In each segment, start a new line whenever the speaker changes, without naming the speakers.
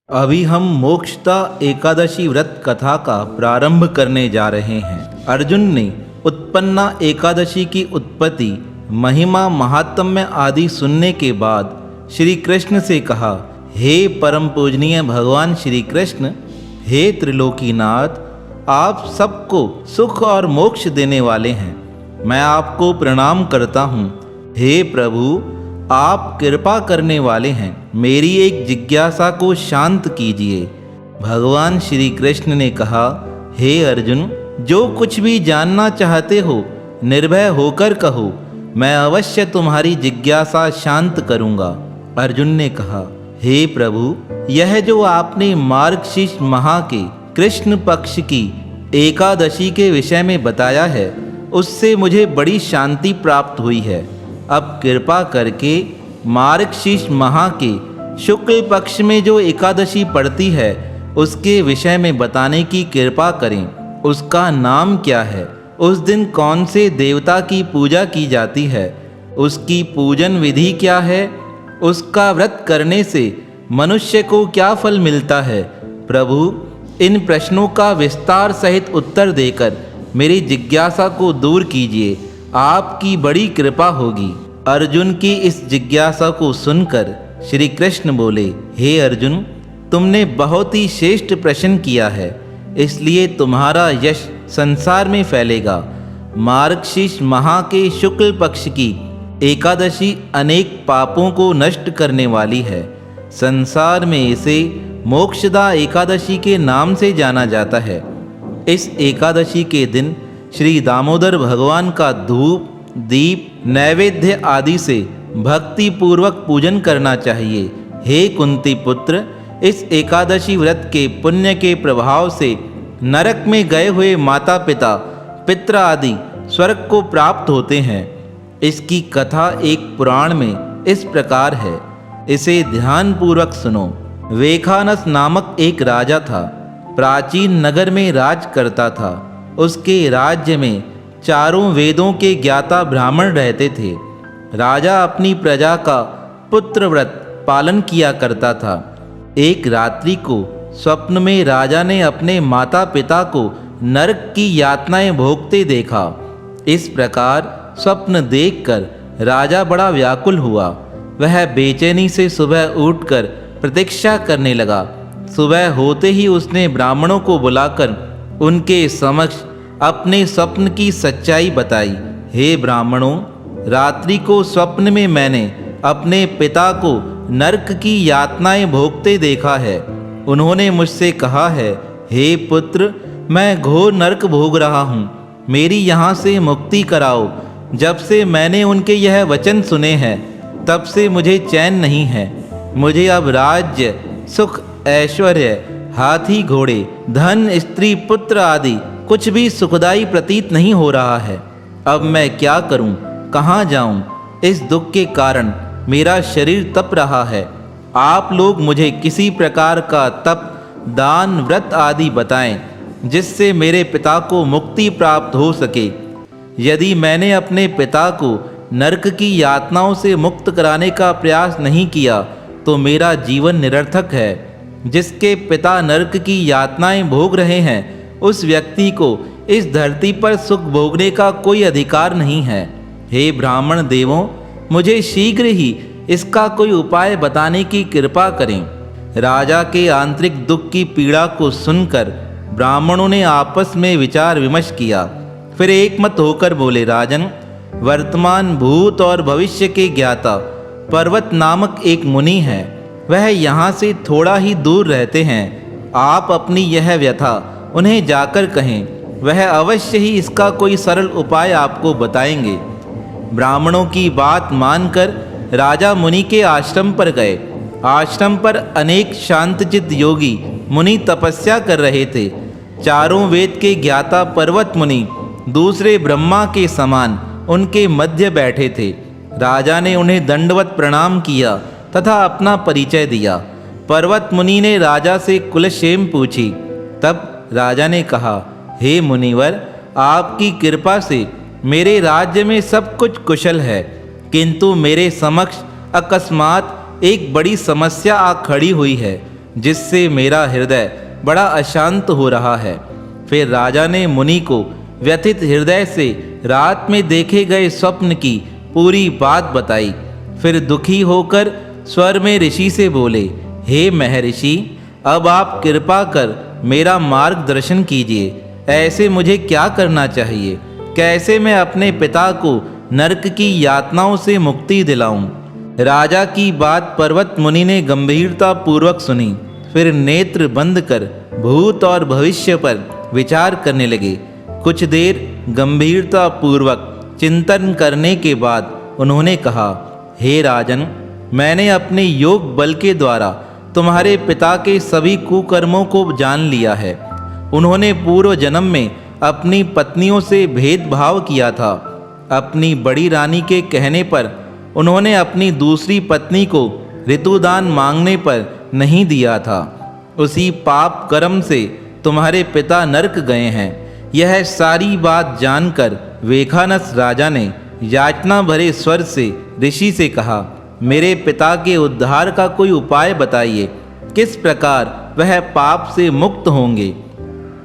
अभी हम मोक्षदा एकादशी व्रत कथा का प्रारंभ करने जा रहे हैं। अर्जुन ने उत्पन्ना एकादशी की उत्पत्ति, महिमा, महात्म्य आदि सुनने के बाद श्री कृष्ण से कहा, हे परम पूजनीय भगवान श्री कृष्ण, हे त्रिलोकीनाथ, आप सबको सुख और मोक्ष देने वाले हैं। मैं आपको प्रणाम करता हूँ। हे प्रभु, आप कृपा करने वाले हैं, मेरी एक जिज्ञासा को शांत कीजिए। भगवान श्री कृष्ण ने कहा, हे अर्जुन, जो कुछ भी जानना चाहते हो निर्भय होकर कहो, मैं अवश्य तुम्हारी जिज्ञासा शांत करूंगा। अर्जुन ने कहा, हे प्रभु, यह जो आपने मार्गशीर्ष माह के कृष्ण पक्ष की एकादशी के विषय में बताया है, उससे मुझे बड़ी शांति प्राप्त हुई है। अब कृपा करके मार्गशीर्ष माह के शुक्ल पक्ष में जो एकादशी पड़ती है उसके विषय में बताने की कृपा करें। उसका नाम क्या है? उस दिन कौन से देवता की पूजा की जाती है? उसकी पूजन विधि क्या है? उसका व्रत करने से मनुष्य को क्या फल मिलता है? प्रभु, इन प्रश्नों का विस्तार सहित उत्तर देकर मेरी जिज्ञासा को दूर कीजिए, आपकी बड़ी कृपा होगी। अर्जुन की इस जिज्ञासा को सुनकर श्री कृष्ण बोले, हे अर्जुन, तुमने बहुत ही श्रेष्ठ प्रश्न किया है, इसलिए तुम्हारा यश संसार में फैलेगा। मार्गशीर्ष माह के शुक्ल पक्ष की एकादशी अनेक पापों को नष्ट करने वाली है। संसार में इसे मोक्षदा एकादशी के नाम से जाना जाता है। इस एकादशी के दिन श्री दामोदर भगवान का धूप, दीप, नैवेद्य आदि से भक्ति पूर्वक पूजन करना चाहिए। हे कुंती पुत्र, इस एकादशी व्रत के पुण्य के प्रभाव से नरक में गए हुए माता पिता, पित्र आदि स्वर्ग को प्राप्त होते हैं। इसकी कथा एक पुराण में इस प्रकार है, इसे ध्यान पूर्वक सुनो। वेखानस नामक एक राजा था, प्राचीन नगर में राज करता था। उसके राज्य में चारों वेदों के ज्ञाता ब्राह्मण रहते थे। राजा अपनी प्रजा का पुत्र व्रत पालन किया करता था। एक रात्रि को स्वप्न में राजा ने अपने माता पिता को नरक की यातनाएं भोगते देखा। इस प्रकार स्वप्न देखकर राजा बड़ा व्याकुल हुआ। वह बेचैनी से सुबह उठकर प्रतीक्षा करने लगा। सुबह होते ही उसने ब्राह्मणों को बुलाकर उनके समक्ष अपने स्वप्न की सच्चाई बताई। हे ब्राह्मणों, रात्रि को स्वप्न में मैंने अपने पिता को नरक की यातनाएं भोगते देखा है। उन्होंने मुझसे कहा है, हे पुत्र, मैं घोर नरक भोग रहा हूँ, मेरी यहाँ से मुक्ति कराओ। जब से मैंने उनके यह वचन सुने हैं तब से मुझे चैन नहीं है। मुझे अब राज्य, सुख, ऐश्वर्य, हाथी घोड़े, धन, स्त्री, पुत्र आदि कुछ भी सुखदायी प्रतीत नहीं हो रहा है। अब मैं क्या करूं, कहाँ जाऊं? इस दुख के कारण मेरा शरीर तप रहा है। आप लोग मुझे किसी प्रकार का तप, दान, व्रत आदि बताएं, जिससे मेरे पिता को मुक्ति प्राप्त हो सके। यदि मैंने अपने पिता को नरक की यातनाओं से मुक्त कराने का प्रयास नहीं किया तो मेरा जीवन निरर्थक है। जिसके पिता नरक की यातनाएं भोग रहे हैं, उस व्यक्ति को इस धरती पर सुख भोगने का कोई अधिकार नहीं है। हे ब्राह्मण देवों, मुझे शीघ्र ही इसका कोई उपाय बताने की कृपा करें। राजा के आंतरिक दुख की पीड़ा को सुनकर ब्राह्मणों ने आपस में विचार विमर्श किया। फिर एकमत होकर बोले, राजन, वर्तमान, भूत और भविष्य के ज्ञाता पर्वत नामक एक मुनि है। वह यहाँ से थोड़ा ही दूर रहते हैं। आप अपनी यह व्यथा उन्हें जाकर कहें, वह अवश्य ही इसका कोई सरल उपाय आपको बताएंगे। ब्राह्मणों की बात मानकर राजा मुनि के आश्रम पर गए। आश्रम पर अनेक शांतचित्त योगी मुनि तपस्या कर रहे थे। चारों वेद के ज्ञाता पर्वत मुनि दूसरे ब्रह्मा के समान उनके मध्य बैठे थे। राजा ने उन्हें दंडवत प्रणाम किया तथा अपना परिचय दिया। पर्वत मुनि ने राजा से कुलक्षेम पूछी। तब राजा ने कहा, हे मुनिवर, आपकी कृपा से मेरे राज्य में सब कुछ कुशल है, किंतु मेरे समक्ष अकस्मात एक बड़ी समस्या आ खड़ी हुई है। जिससे मेरा हृदय बड़ा अशांत हो रहा है। फिर राजा ने मुनि को व्यथित हृदय से रात में देखे गए स्वप्न की पूरी बात बताई। फिर दुखी होकर स्वर में ऋषि से बोले, हे महर्षि, अब आप कृपा कर मेरा मार्गदर्शन कीजिए। ऐसे मुझे क्या करना चाहिए? कैसे मैं अपने पिता को नरक की यातनाओं से मुक्ति दिलाऊं? राजा की बात पर्वत मुनि ने गंभीरता पूर्वक सुनी। फिर नेत्र बंद कर भूत और भविष्य पर विचार करने लगे। कुछ देर गंभीरता पूर्वक चिंतन करने के बाद उन्होंने कहा, हे राजन, मैंने अपने योग बल के द्वारा तुम्हारे पिता के सभी कुकर्मों को जान लिया है। उन्होंने पूर्व जन्म में अपनी पत्नियों से भेदभाव किया था। अपनी बड़ी रानी के कहने पर उन्होंने अपनी दूसरी पत्नी को ऋतुदान मांगने पर नहीं दिया था। उसी पाप कर्म से तुम्हारे पिता नरक गए हैं। यह सारी बात जानकर वेखानस राजा ने याचना भरे स्वर से ऋषि से कहा, मेरे पिता के उद्धार का कोई उपाय बताइए। किस प्रकार वह पाप से मुक्त होंगे?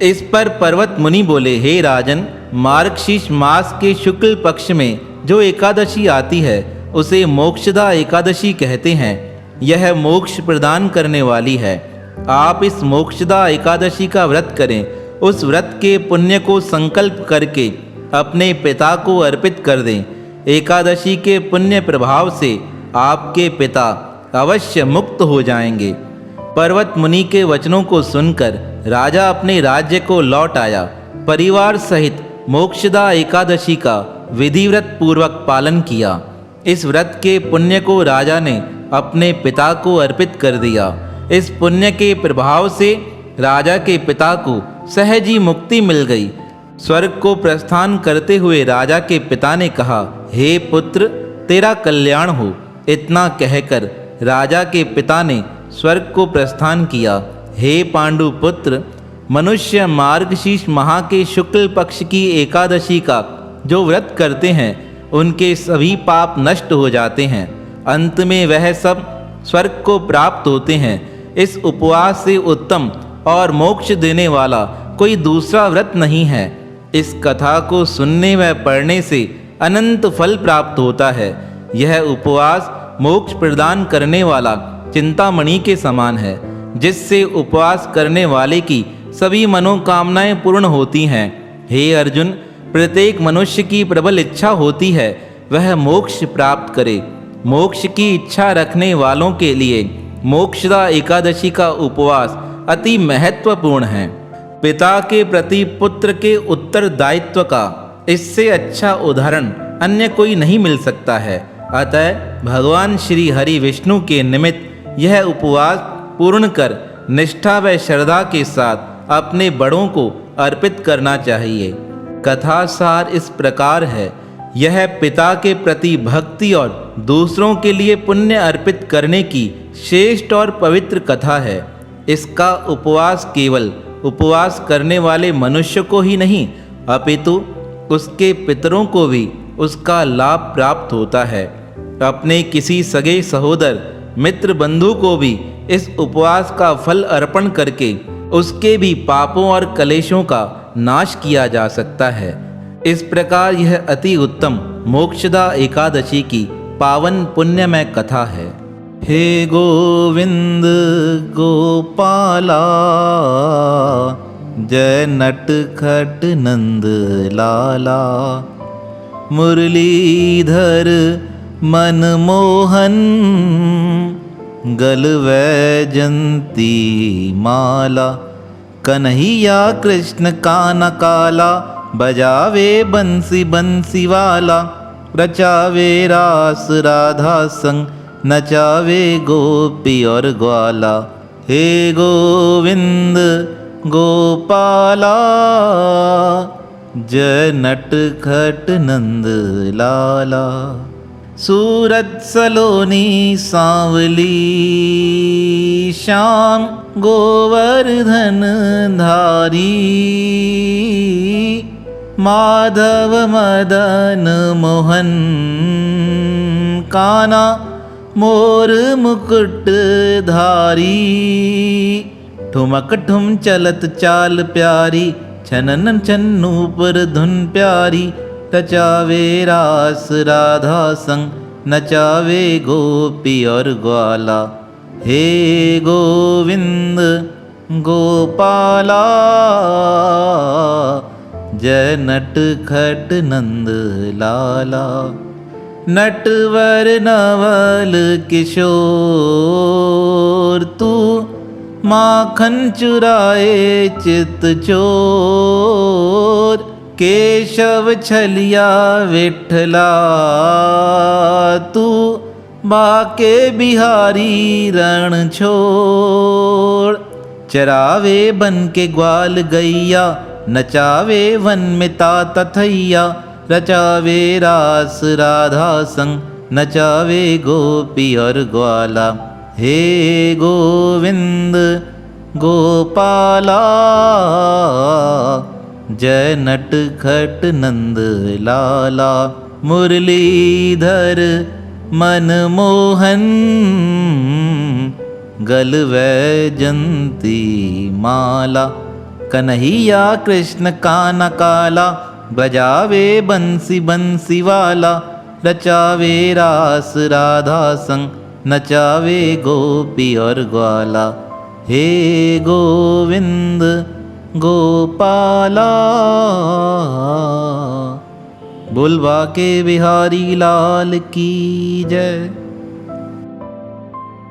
इस पर पर्वत मुनि बोले, हे राजन, मार्गशीर्ष मास के शुक्ल पक्ष में जो एकादशी आती है उसे मोक्षदा एकादशी कहते हैं। यह मोक्ष प्रदान करने वाली है। आप इस मोक्षदा एकादशी का व्रत करें। उस व्रत के पुण्य को संकल्प करके अपने पिता को अर्पित कर दें। एकादशी के पुण्य प्रभाव से आपके पिता अवश्य मुक्त हो जाएंगे। पर्वत मुनि के वचनों को सुनकर राजा अपने राज्य को लौट आया। परिवार सहित मोक्षदा एकादशी का विधिव्रत पूर्वक पालन किया। इस व्रत के पुण्य को राजा ने अपने पिता को अर्पित कर दिया। इस पुण्य के प्रभाव से राजा के पिता को सहज ही मुक्ति मिल गई। स्वर्ग को प्रस्थान करते हुए राजा के पिता ने कहा, हे पुत्र, तेरा कल्याण हो। इतना कहकर राजा के पिता ने स्वर्ग को प्रस्थान किया। हे पांडु पुत्र, मनुष्य मार्गशीर्ष माह के शुक्ल पक्ष की एकादशी का जो व्रत करते हैं उनके सभी पाप नष्ट हो जाते हैं। अंत में वह सब स्वर्ग को प्राप्त होते हैं। इस उपवास से उत्तम और मोक्ष देने वाला कोई दूसरा व्रत नहीं है। इस कथा को सुनने व पढ़ने से अनंत फल प्राप्त होता है। यह उपवास मोक्ष प्रदान करने वाला चिंतामणि के समान है, जिससे उपवास करने वाले की सभी मनोकामनाएं पूर्ण होती हैं। हे अर्जुन, प्रत्येक मनुष्य की प्रबल इच्छा होती है वह मोक्ष प्राप्त करे। मोक्ष की इच्छा रखने वालों के लिए मोक्षदा एकादशी का उपवास अति महत्वपूर्ण है। पिता के प्रति पुत्र के उत्तरदायित्व का इससे अच्छा उदाहरण अन्य कोई नहीं मिल सकता है। अतः भगवान श्री हरि विष्णु के निमित्त यह उपवास पूर्ण कर निष्ठा व श्रद्धा के साथ अपने बड़ों को अर्पित करना चाहिए। कथा सार इस प्रकार है। यह पिता के प्रति भक्ति और दूसरों के लिए पुण्य अर्पित करने की श्रेष्ठ और पवित्र कथा है। इसका उपवास केवल उपवास करने वाले मनुष्य को ही नहीं अपितु उसके पितरों को भी उसका लाभ प्राप्त होता है। अपने किसी सगे सहोदर मित्र बंधु को भी इस उपवास का फल अर्पण करके उसके भी पापों और कलेशों का नाश किया जा सकता है। इस प्रकार यह अति उत्तम मोक्षदा एकादशी की पावन पुण्यमय कथा है। हे गोविंद गोपाला, जय नटखट नंद लाला, मुरलीधर मनमोहन, गल वैजंती माला, कन्हैया कृष्ण काना काला, बजावे बंसी बंसी वाला, रचावे रास राधा संग, नचावे गोपी और ग्वाला। हे गोविंद गोपाला, जय नटखट नंद लाला। सूरत सलोनी सांवली, श्याम गोवर्धन धारी, माधव मदन मोहन, काना मोर मुकुट धारी। ठुमक ठुम चलत चाल प्यारी, छनन छन्नू पर धुन प्यारी। रचावे रास राधा संग, नचावे गोपी और ग्वाला। हे गोविंद गोपाला, जय नट खट नंद लाला। नटवर नवल किशोर, तू माखन चुराए चित चोर। केशव छलिया विठला, तू बाके बिहारी रण छोड़। चरावे बन के ग्वाल गैया, नचावे वन में तात थैया। रचावे रास राधा संग, नचावे गोपी और ग्वाला। हे गोविंद गोपाला, जय नट खट नंद लाला। मुरलीधर मनमोहन, गल वैजंती माला। कन्हैया कृष्ण काना काला, बजावे बंसी बंसी वाला। रचावे रास राधा संग, नचावे गोपी और ग्वाला। हे गोविंद गोपाला, बोल बाके बिहारी लाल की जय।